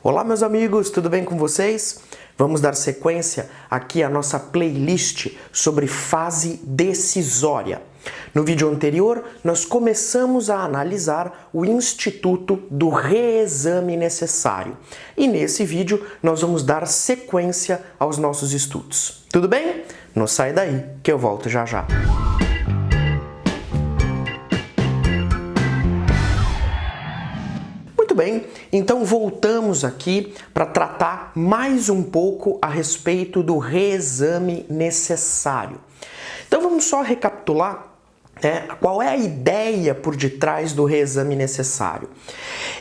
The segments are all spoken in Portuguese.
Olá, meus amigos, tudo bem com vocês? Vamos dar sequência aqui à nossa playlist sobre fase decisória. No vídeo anterior, nós começamos a analisar o instituto do reexame necessário. E nesse vídeo, nós vamos dar sequência aos nossos estudos. Tudo bem? Não sai daí, que eu volto já já. Muito bem, então voltamos aqui para tratar mais um pouco a respeito do reexame necessário. Então vamos só recapitular qual é a ideia por detrás do reexame necessário.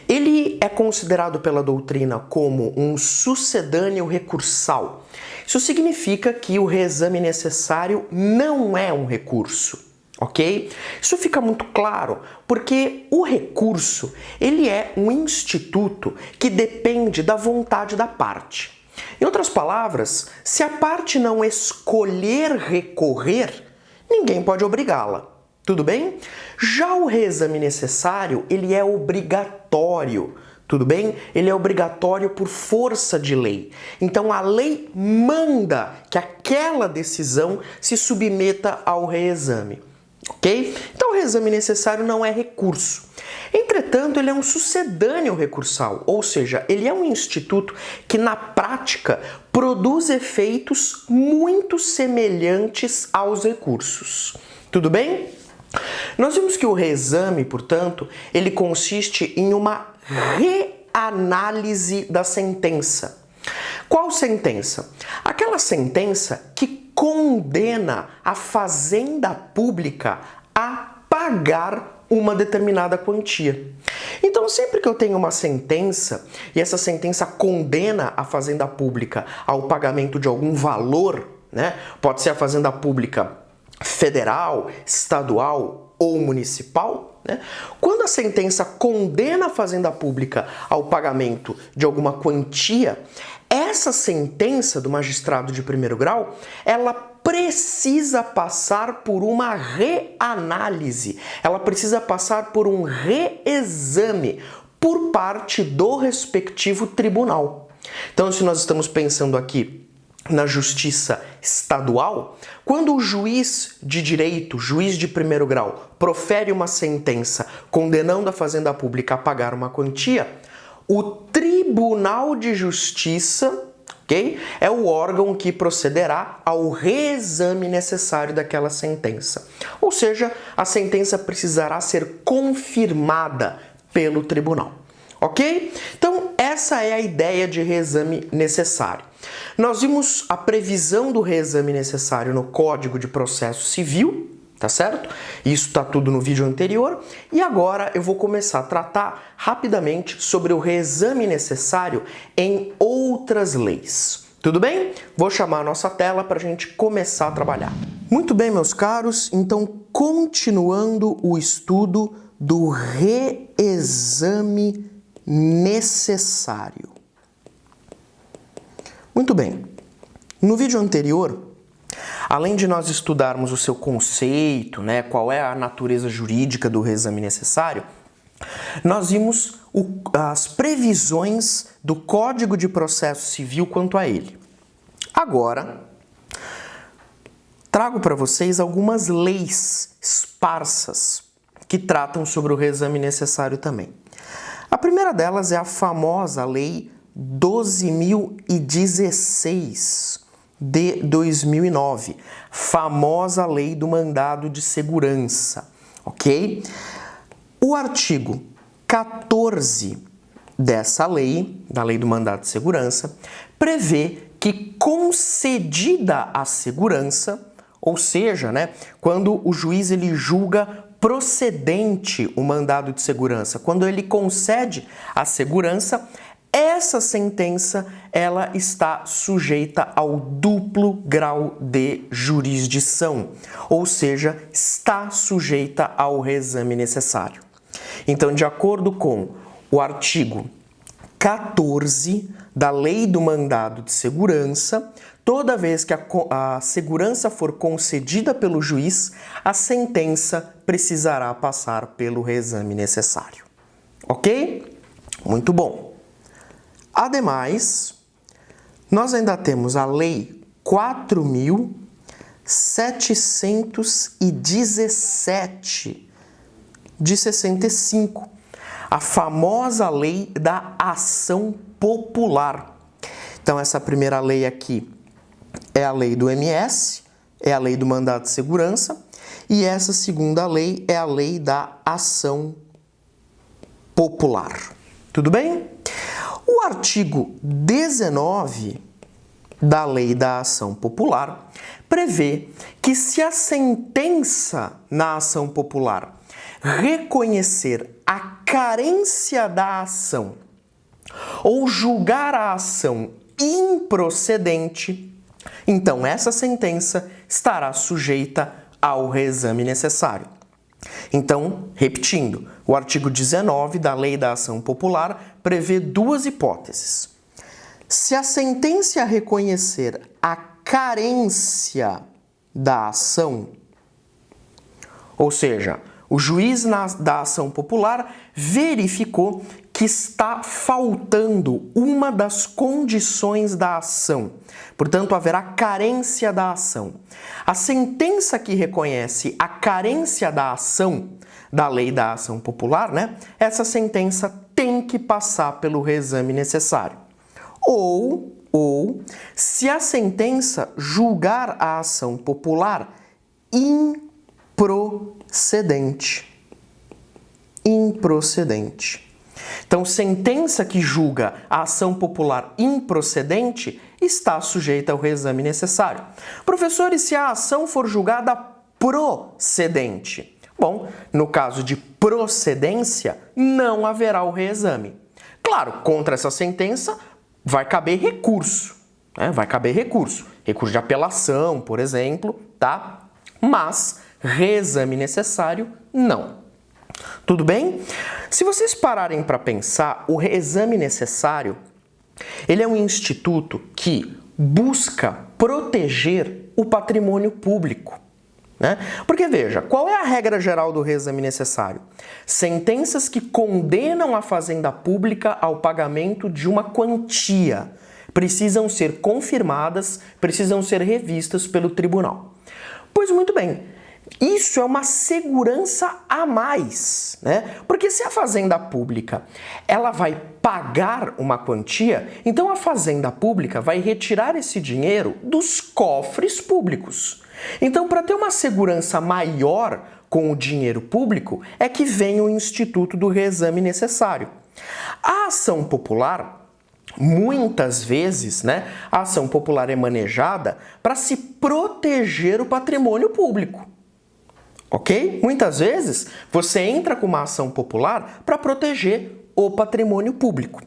Ele é considerado pela doutrina como um sucedâneo recursal. Isso significa que o reexame necessário não é um recurso. Ok? Isso fica muito claro porque o recurso ele é um instituto que depende da vontade da parte. Em outras palavras, se a parte não escolher recorrer, ninguém pode obrigá-la. Tudo bem? Já o reexame necessário, ele é obrigatório. Tudo bem? Ele é obrigatório por força de lei. Então a lei manda que aquela decisão se submeta ao reexame. Ok? Então o reexame necessário não é recurso. Entretanto, ele é um sucedâneo recursal, ou seja, ele é um instituto que na prática produz efeitos muito semelhantes aos recursos. Tudo bem? Nós vimos que o reexame, portanto, ele consiste em uma reanálise da sentença. Qual sentença? Aquela sentença que condena a fazenda pública a pagar uma determinada quantia. Então, sempre que eu tenho uma sentença e essa sentença condena a fazenda pública ao pagamento de algum valor, pode ser a fazenda pública federal, estadual ou municipal, quando a sentença condena a fazenda pública ao pagamento de alguma quantia, essa sentença do magistrado de primeiro grau, ela precisa passar por uma reanálise, ela precisa passar por um reexame por parte do respectivo tribunal. Então, se nós estamos pensando aqui na justiça estadual, quando o juiz de direito, juiz de primeiro grau, profere uma sentença condenando a fazenda pública a pagar uma quantia, o Tribunal de Justiça, é o órgão que procederá ao reexame necessário daquela sentença. Ou seja, a sentença precisará ser confirmada pelo tribunal. Ok? Então, essa é a ideia de reexame necessário. Nós vimos a previsão do reexame necessário no Código de Processo Civil, tá certo? Isso está tudo no vídeo anterior. E agora eu vou começar a tratar rapidamente sobre o reexame necessário em outras leis. Tudo bem? Vou chamar a nossa tela para a gente começar a trabalhar. Muito bem, meus caros. Então, continuando o estudo do reexame necessário. Muito bem. No vídeo anterior, além de nós estudarmos o seu conceito, qual é a natureza jurídica do reexame necessário, nós vimos as previsões do Código de Processo Civil quanto a ele. Agora, trago para vocês algumas leis esparsas que tratam sobre o reexame necessário também. A primeira delas é a famosa Lei 12.016 de 2009, famosa Lei do Mandado de Segurança, ok? O artigo 14 dessa lei, da Lei do Mandado de Segurança, prevê que concedida a segurança, ou seja, quando o juiz ele julga procedente o mandado de segurança, quando ele concede a segurança, essa sentença ela está sujeita ao duplo grau de jurisdição, ou seja, está sujeita ao reexame necessário. Então, de acordo com o artigo 14 da Lei do Mandado de Segurança, toda vez que a segurança for concedida pelo juiz, a sentença precisará passar pelo reexame necessário. Ok? Muito bom. Ademais, nós ainda temos a Lei 4.717 de 65, a famosa Lei da Ação Popular. Então, essa primeira lei aqui é a lei do MS, é a lei do mandado de segurança, e essa segunda lei é a lei da ação popular. Tudo bem? O artigo 19 da lei da ação popular prevê que se a sentença na ação popular reconhecer a carência da ação ou julgar a ação improcedente, então essa sentença estará sujeita ao reexame necessário. Então, repetindo, o artigo 19 da Lei da Ação Popular prevê duas hipóteses. Se a sentença reconhecer a carência da ação, ou seja, o juiz da ação popular verificou que está faltando uma das condições da ação. Portanto, haverá carência da ação. A sentença que reconhece a carência da ação da lei da ação popular, essa sentença tem que passar pelo reexame necessário. Ou se a sentença julgar a ação popular improcedente. Então, sentença que julga a ação popular improcedente está sujeita ao reexame necessário. Professor, e se a ação for julgada procedente? Bom, no caso de procedência, não haverá o reexame. Claro, contra essa sentença vai caber recurso, recurso de apelação, por exemplo, tá? Mas reexame necessário, não. Tudo bem? Se vocês pararem para pensar, o reexame necessário, ele é um instituto que busca proteger o patrimônio público, Porque veja, qual é a regra geral do reexame necessário? Sentenças que condenam a fazenda pública ao pagamento de uma quantia precisam ser confirmadas, precisam ser revistas pelo tribunal. Pois muito bem, isso é uma segurança a mais, Porque se a fazenda pública ela vai pagar uma quantia, então a fazenda pública vai retirar esse dinheiro dos cofres públicos. Então, para ter uma segurança maior com o dinheiro público, é que vem o instituto do reexame necessário. A ação popular, muitas vezes, a ação popular é manejada para se proteger o patrimônio público. Ok? Muitas vezes você entra com uma ação popular para proteger o patrimônio público,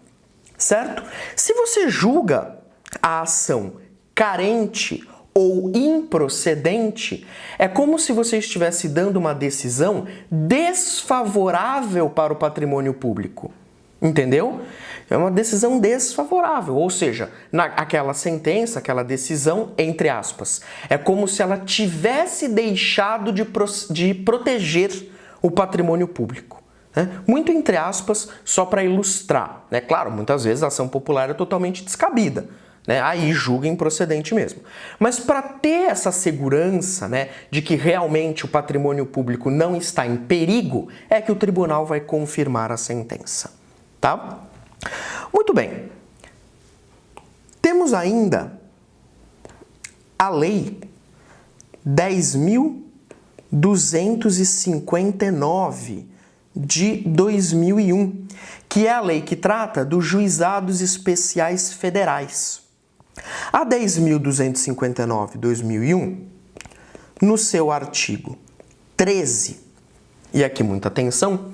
certo? Se você julga a ação carente ou improcedente, é como se você estivesse dando uma decisão desfavorável para o patrimônio público. Entendeu? É uma decisão desfavorável, ou seja, aquela sentença, aquela decisão, entre aspas, é como se ela tivesse deixado de proteger o patrimônio público. Muito entre aspas, só para ilustrar. Claro, muitas vezes a ação popular é totalmente descabida. Aí julga improcedente mesmo. Mas para ter essa segurança de que realmente o patrimônio público não está em perigo, é que o tribunal vai confirmar a sentença. Tá? Muito bem. Temos ainda a Lei 10.259 de 2001, que é a lei que trata dos juizados especiais federais. A 10.259 de 2001, no seu artigo 13, e aqui muita atenção,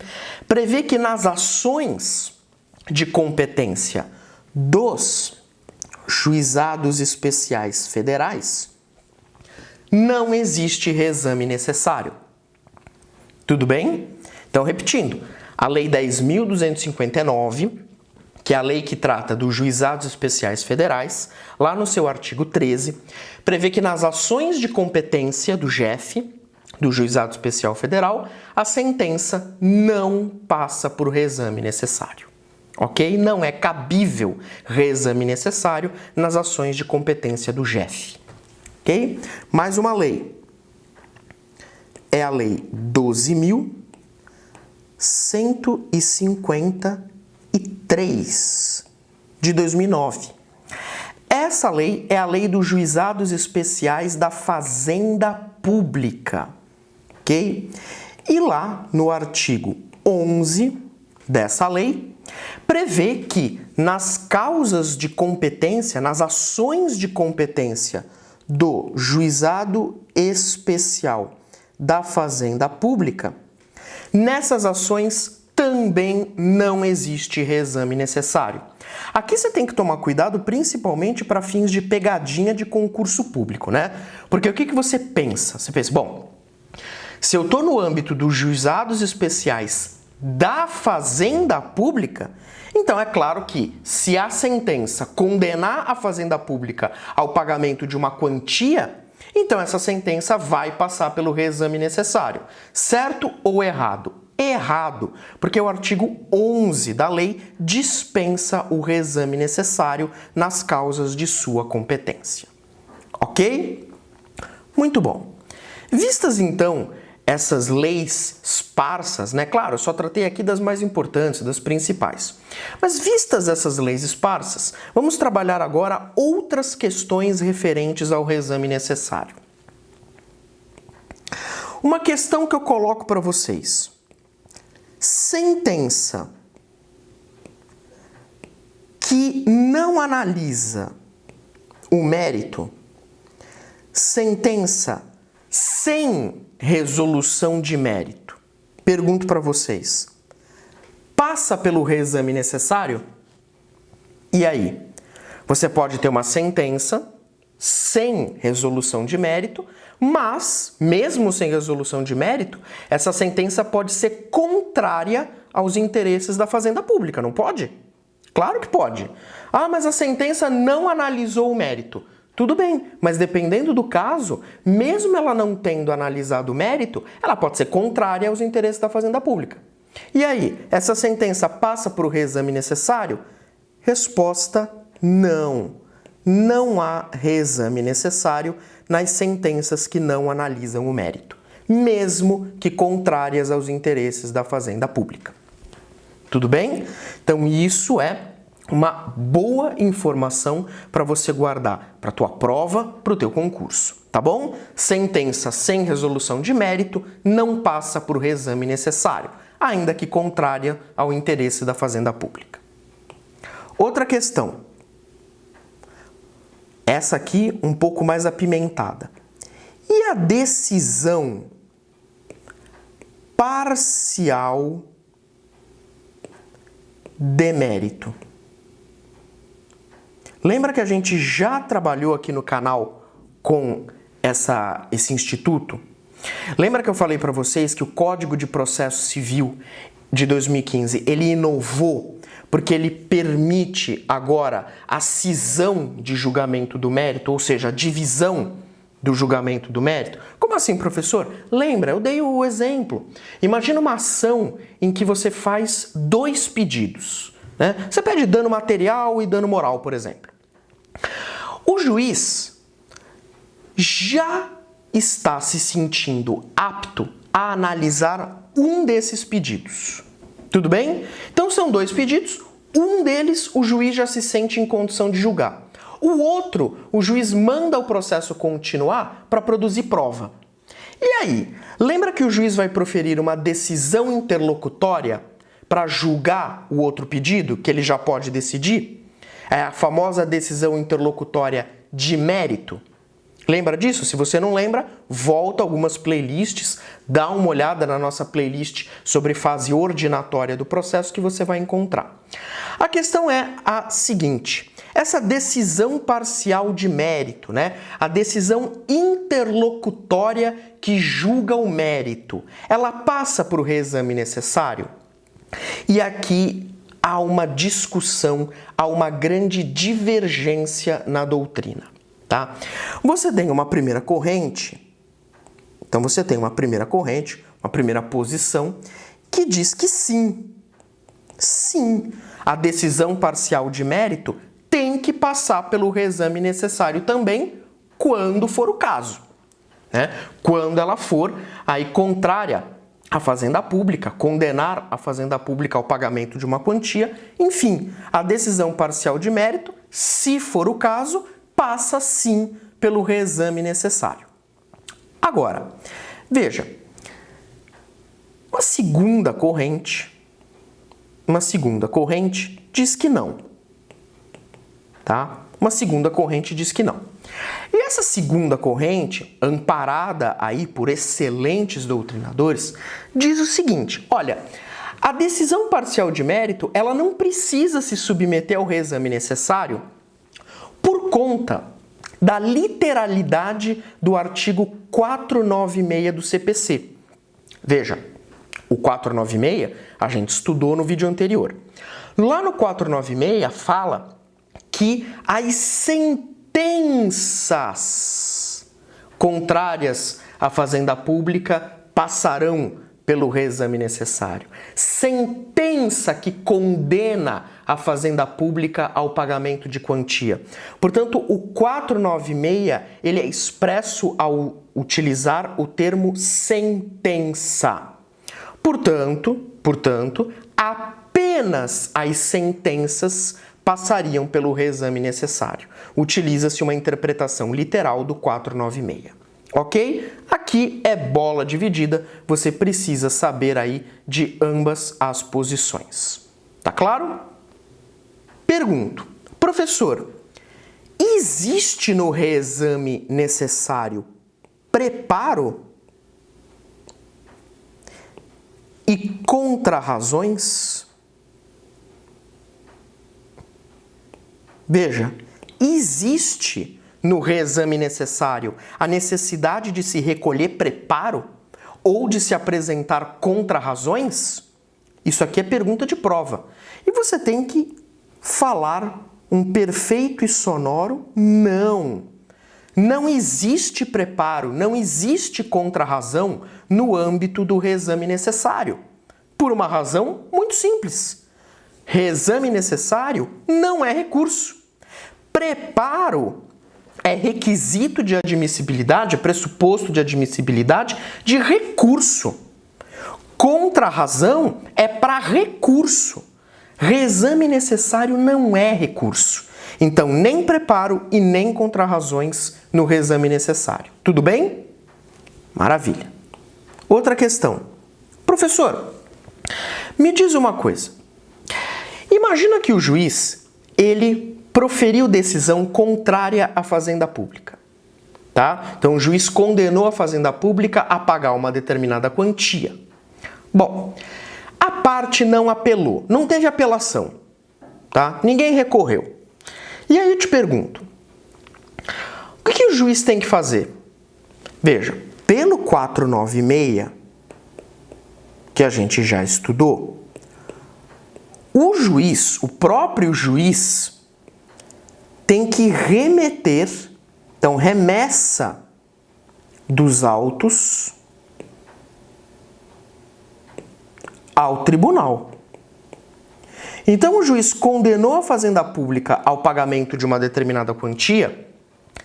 prevê que nas ações de competência dos juizados especiais federais não existe reexame necessário. Tudo bem? Então, repetindo, a Lei 10.259, que é a lei que trata dos juizados especiais federais, lá no seu artigo 13, prevê que nas ações de competência do JEF, do Juizado Especial Federal, a sentença não passa por reexame necessário. ok? Não é cabível reexame necessário nas ações de competência do JEF, ok? Mais uma lei. É a Lei 12.153 de 2009. Essa lei é a Lei dos Juizados Especiais da Fazenda Pública, ok? E lá no artigo 11 dessa lei, prevê que nas causas de competência, nas ações de competência do Juizado Especial da Fazenda Pública, nessas ações também não existe reexame necessário. Aqui você tem que tomar cuidado principalmente para fins de pegadinha de concurso público, né? Porque o que você pensa? Você pensa, bom, se eu estou no âmbito dos juizados especiais da Fazenda Pública, então é claro que se a sentença condenar a Fazenda Pública ao pagamento de uma quantia, então essa sentença vai passar pelo reexame necessário. Certo ou errado? Errado, porque o artigo 11 da lei dispensa o reexame necessário nas causas de sua competência. Ok? Muito bom. Vistas então essas leis esparsas, né? Claro, eu só tratei aqui das mais importantes, das principais. Mas vistas essas leis esparsas, vamos trabalhar agora outras questões referentes ao reexame necessário. Uma questão que eu coloco para vocês. Sentença que não analisa o mérito, sentença sem resolução de mérito. Pergunto para vocês, passa pelo reexame necessário? E aí? Você pode ter uma sentença sem resolução de mérito, mas, mesmo sem resolução de mérito, essa sentença pode ser contrária aos interesses da Fazenda Pública, não pode? Claro que pode. Ah, mas a sentença não analisou o mérito. Tudo bem, mas dependendo do caso, mesmo ela não tendo analisado o mérito, ela pode ser contrária aos interesses da Fazenda Pública. E aí, essa sentença passa por o reexame necessário? Resposta: não. Não há reexame necessário nas sentenças que não analisam o mérito, mesmo que contrárias aos interesses da Fazenda Pública. Tudo bem? Então isso é uma boa informação para você guardar para a tua prova, para o teu concurso, tá bom? Sentença sem resolução de mérito não passa por reexame necessário, ainda que contrária ao interesse da Fazenda Pública. Outra questão. Essa aqui um pouco mais apimentada. E a decisão parcial de mérito? Lembra que a gente já trabalhou aqui no canal com esse instituto? Lembra que eu falei para vocês que o Código de Processo Civil de 2015, ele inovou porque ele permite agora a cisão de julgamento do mérito, ou seja, a divisão do julgamento do mérito? Como assim, professor? Lembra, eu dei o exemplo. Imagina uma ação em que você faz 2 pedidos, né? Você pede dano material e dano moral, por exemplo. O juiz já está se sentindo apto a analisar um desses pedidos. Tudo bem? Então são 2 pedidos, um deles o juiz já se sente em condição de julgar. O outro, o juiz manda o processo continuar para produzir prova. E aí, lembra que o juiz vai proferir uma decisão interlocutória para julgar o outro pedido, que ele já pode decidir? É a famosa decisão interlocutória de mérito. Lembra disso? Se você não lembra, volta algumas playlists, dá uma olhada na nossa playlist sobre fase ordinatória do processo que você vai encontrar. A questão é a seguinte: essa decisão parcial de mérito, né? A decisão interlocutória que julga o mérito, ela passa por reexame necessário? E aqui há uma discussão, há uma grande divergência na doutrina. Tá? Você tem uma primeira corrente, então você tem uma primeira corrente, uma primeira posição, que diz que sim, Sim, a decisão parcial de mérito tem que passar pelo reexame necessário também, quando for o caso, né? Quando ela for aí contrária à fazenda pública, condenar a fazenda pública ao pagamento de uma quantia, enfim, a decisão parcial de mérito, se for o caso, passa sim pelo reexame necessário. Agora, veja, uma segunda corrente diz que não, tá? Uma segunda corrente diz que não. E essa segunda corrente, amparada aí por excelentes doutrinadores, diz o seguinte: olha, a decisão parcial de mérito, ela não precisa se submeter ao reexame necessário por conta da literalidade do artigo 496 do CPC. Veja, o 496 a gente estudou no vídeo anterior. Lá no 496 fala que as sentenças contrárias à fazenda pública passarão pelo reexame necessário. Sentença que condena a fazenda pública ao pagamento de quantia. Portanto, o 496 ele é expresso ao utilizar o termo sentença. Portanto, apenas as sentenças passariam pelo reexame necessário. Utiliza-se uma interpretação literal do 496. Ok? Aqui é bola dividida, você precisa saber aí de ambas as posições. Tá claro? Pergunto, professor, existe no reexame necessário preparo e contrarrazões? Veja, existe no reexame necessário a necessidade de se recolher preparo ou de se apresentar contrarrazões? Isso aqui é pergunta de prova. E você tem que falar um perfeito e sonoro não. Não existe preparo, não existe contrarrazão no âmbito do reexame necessário. Por uma razão muito simples. Reexame necessário não é recurso. Preparo é requisito de admissibilidade, é pressuposto de admissibilidade de recurso. Contrarrazão é para recurso. Reexame necessário não é recurso. Então, nem preparo e nem contrarrazões no reexame necessário. Tudo bem? Maravilha. Outra questão. Professor, me diz uma coisa. Imagina que o juiz, ele proferiu decisão contrária à fazenda pública, tá? Então, o juiz condenou a fazenda pública a pagar uma determinada quantia. Bom, a parte não apelou, não teve apelação, tá? Ninguém recorreu. E aí eu te pergunto, o que o juiz tem que fazer? Veja, pelo 496, que a gente já estudou, o juiz, o próprio juiz, tem que remeter, então remessa dos autos ao tribunal. Então o juiz condenou a fazenda pública ao pagamento de uma determinada quantia,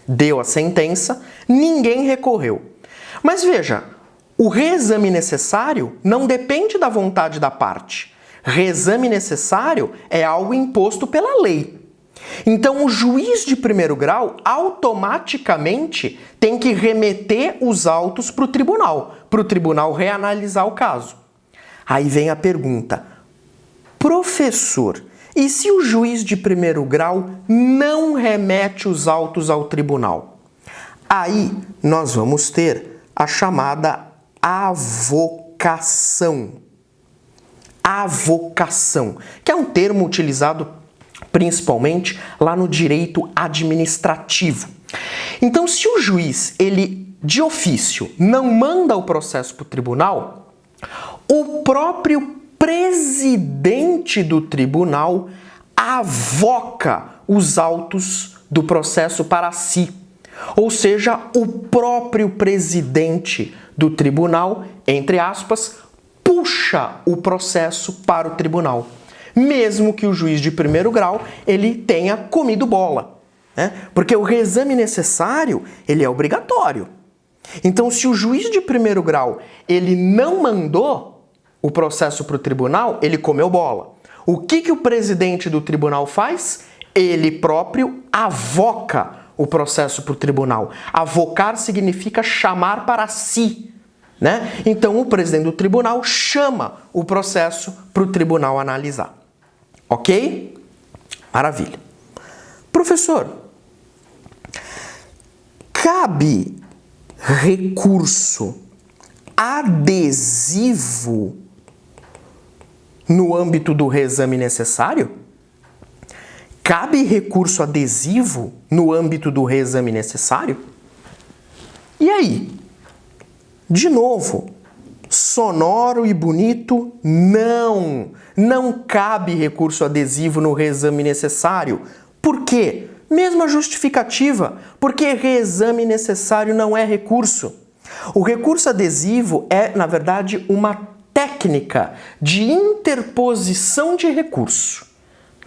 deu a sentença, ninguém recorreu. Mas veja, o reexame necessário não depende da vontade da parte. Reexame necessário é algo imposto pela lei. Então, o juiz de primeiro grau automaticamente tem que remeter os autos para o tribunal reanalisar o caso. Aí vem a pergunta, professor, e se o juiz de primeiro grau não remete os autos ao tribunal? Aí nós vamos ter a chamada avocação. Avocação, que é um termo utilizado principalmente lá no direito administrativo. Então, se o juiz, ele de ofício, não manda o processo para o tribunal, o próprio presidente do tribunal avoca os autos do processo para si. Ou seja, o próprio presidente do tribunal, entre aspas, puxa o processo para o tribunal. mesmo que o juiz de primeiro grau ele tenha comido bola, né? Porque o reexame necessário ele é obrigatório. Então, se o juiz de primeiro grau ele não mandou o processo para o tribunal, ele comeu bola. O que o presidente do tribunal faz? Ele próprio avoca o processo para o tribunal. Avocar significa chamar para si, né? Então, o presidente do tribunal chama o processo para o tribunal analisar. Ok? Maravilha. Professor, cabe recurso adesivo no âmbito do reexame necessário? Cabe recurso adesivo no âmbito do reexame necessário? E aí? De novo, sonoro e bonito, não! Não cabe recurso adesivo no reexame necessário. Por quê? Mesma justificativa, porque reexame necessário não é recurso. O recurso adesivo é, na verdade, uma técnica de interposição de recurso,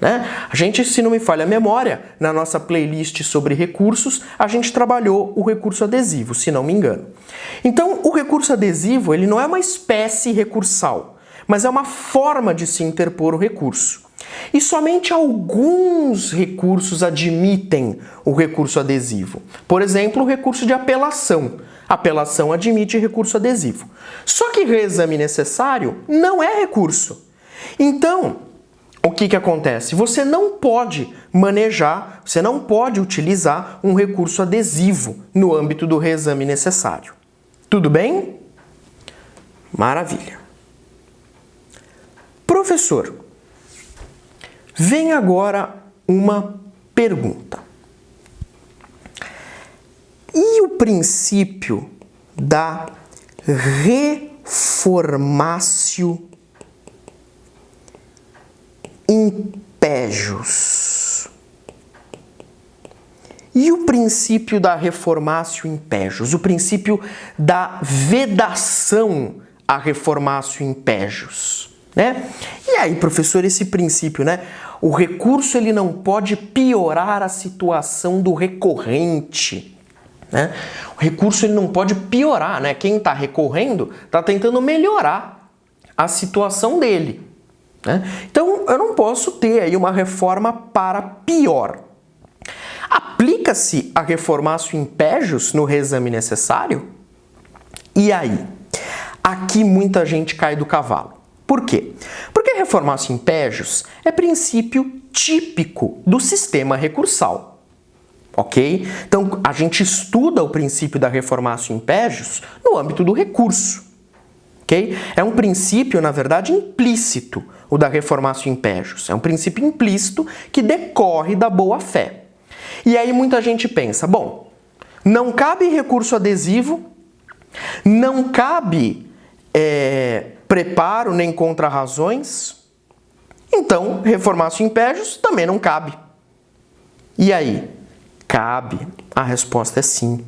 né? A gente, se não me falha a memória, na nossa playlist sobre recursos, a gente trabalhou o recurso adesivo, se não me engano. Então, o recurso adesivo, ele não é uma espécie recursal, mas é uma forma de se interpor o recurso. E somente alguns recursos admitem o recurso adesivo. Por exemplo, o recurso de apelação. Apelação admite recurso adesivo. Só que reexame necessário não é recurso. Então, o que acontece? Você não pode manejar, você não pode utilizar um recurso adesivo no âmbito do reexame necessário. Tudo bem? Maravilha. Professor, vem agora uma pergunta. E o princípio da reformatio impejus? E o princípio da reformatio impejus? O princípio da vedação a reformatio impejus, né? E aí, professor, esse princípio, né? O recurso ele não pode piorar a situação do recorrente, né? O recurso ele não pode piorar, né? Quem está recorrendo está tentando melhorar a situação dele, né? Então, eu não posso ter aí uma reforma para pior. Aplica-se a reformatio impejus no reexame necessário? E aí? Aqui muita gente cai do cavalo. Por quê? Porque a reformatio impejus é princípio típico do sistema recursal. Ok? Então, a gente estuda o princípio da reformatio impejus no âmbito do recurso. Ok? É um princípio, na verdade, implícito, o da reformatio impejus. É um princípio implícito que decorre da boa-fé. E aí muita gente pensa, bom, não cabe recurso adesivo, não cabe preparo nem contrarrazões, então reformatio impejus também não cabe. E aí? Cabe. A resposta é sim.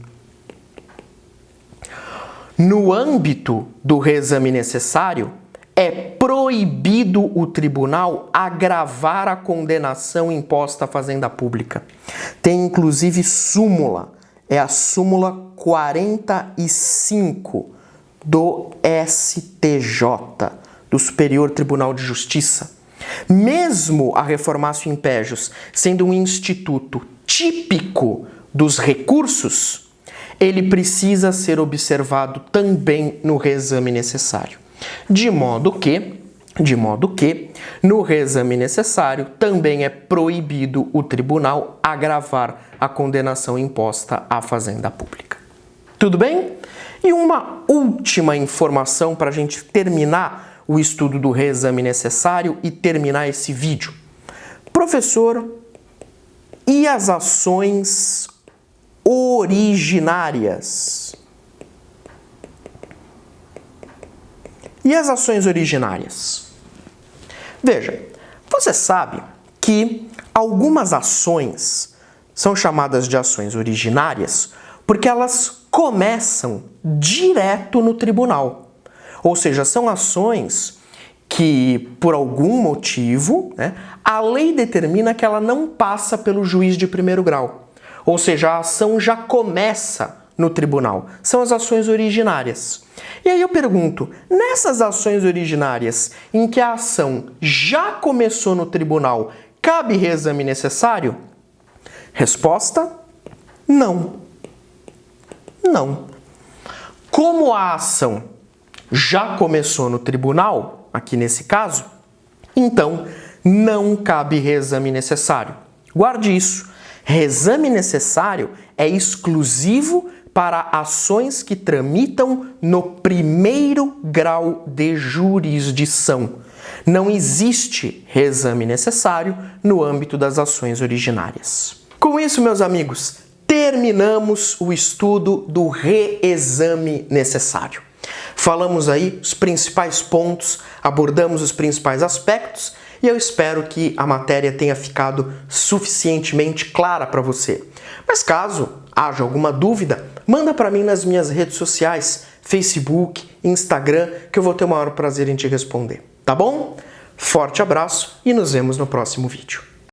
No âmbito do reexame necessário, é proibido o tribunal agravar a condenação imposta à fazenda pública. Tem inclusive súmula, é a súmula 45 do STJ, do Superior Tribunal de Justiça. Mesmo a reformatio impejus sendo um instituto típico dos recursos, ele precisa ser observado também no reexame necessário. De modo que, no reexame necessário, também é proibido o tribunal agravar a condenação imposta à fazenda pública. Tudo bem? E uma última informação para a gente terminar o estudo do reexame necessário e terminar esse vídeo. Professor, e as ações originárias? E as ações originárias? Veja, você sabe que algumas ações são chamadas de ações originárias porque elas começam direto no tribunal. Ou seja, são ações que, por algum motivo, né, a lei determina que ela não passa pelo juiz de primeiro grau. Ou seja, a ação já começa no tribunal. São as ações originárias. E aí eu pergunto, nessas ações originárias em que a ação já começou no tribunal, cabe reexame necessário? Resposta: não. Não. Como a ação já começou no tribunal, aqui nesse caso, então não cabe reexame necessário. Guarde isso. Reexame necessário é exclusivo para ações que tramitam no primeiro grau de jurisdição. Não existe reexame necessário no âmbito das ações originárias. Com isso, meus amigos, terminamos o estudo do reexame necessário. Falamos aí os principais pontos, abordamos os principais aspectos e eu espero que a matéria tenha ficado suficientemente clara para você. Mas caso haja alguma dúvida, manda para mim nas minhas redes sociais, Facebook, Instagram, que eu vou ter o maior prazer em te responder. Tá bom? Forte abraço e nos vemos no próximo vídeo.